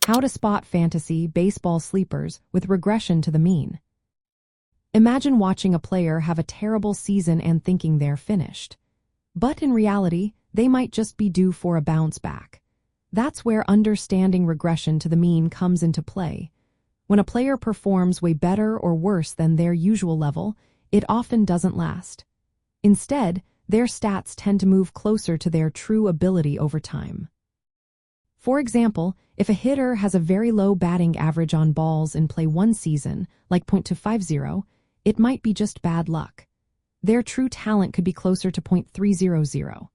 How to spot fantasy baseball sleepers with regression to the mean. Imagine watching a player have a terrible season and thinking they're finished. But in reality, they might just be due for a bounce back. That's where understanding regression to the mean comes into play. When a player performs way better or worse than their usual level, it often doesn't last. Instead, their stats tend to move closer to their true ability over time. For example, if a hitter has a very low batting average on balls in play one season, like .250, it might be just bad luck. Their true talent could be closer to .300.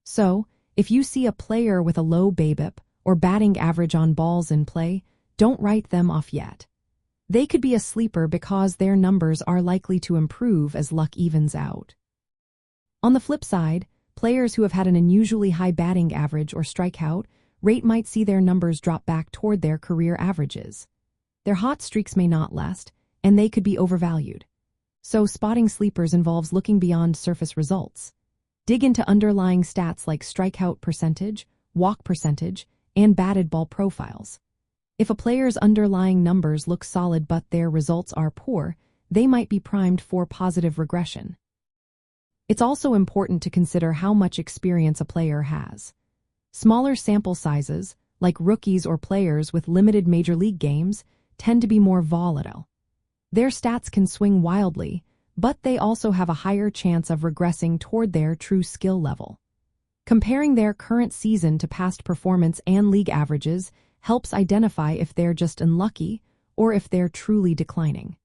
So, if you see a player with a low BABIP or batting average on balls in play, don't write them off yet. They could be a sleeper because their numbers are likely to improve as luck evens out. On the flip side, players who have had an unusually high batting average or strikeout rate might see their numbers drop back toward their career averages. Their hot streaks may not last, and they could be overvalued. So spotting sleepers involves looking beyond surface results. Dig into underlying stats like strikeout percentage, walk percentage, and batted ball profiles. If a player's underlying numbers look solid but their results are poor, they might be primed for positive regression. It's also important to consider how much experience a player has. Smaller sample sizes, like rookies or players with limited major league games, tend to be more volatile. Their stats can swing wildly, but they also have a higher chance of regressing toward their true skill level. Comparing their current season to past performance and league averages helps identify if they're just unlucky or if they're truly declining.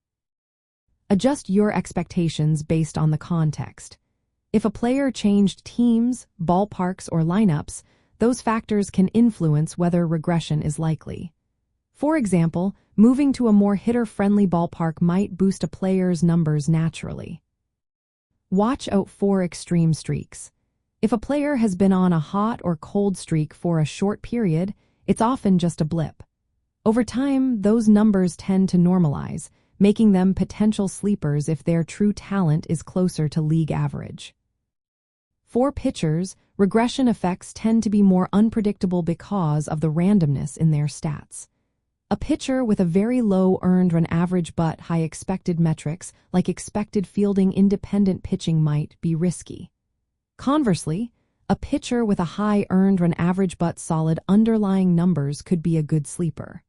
Adjust your expectations based on the context. If a player changed teams, ballparks, or lineups, those factors can influence whether regression is likely. For example, moving to a more hitter-friendly ballpark might boost a player's numbers naturally. Watch out for extreme streaks. If a player has been on a hot or cold streak for a short period, it's often just a blip. Over time, those numbers tend to normalize, making them potential sleepers if their true talent is closer to league average. For pitchers, regression effects tend to be more unpredictable because of the randomness in their stats. A pitcher with a very low earned run average but high expected metrics, like expected fielding independent pitching, might be risky. Conversely, a pitcher with a high earned run average but solid underlying numbers could be a good sleeper.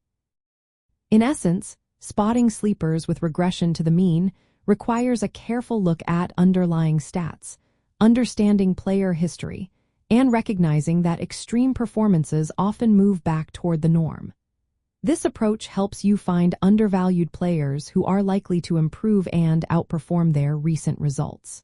In essence, spotting sleepers with regression to the mean requires a careful look at underlying stats, understanding player history, and recognizing that extreme performances often move back toward the norm. This approach helps you find undervalued players who are likely to improve and outperform their recent results.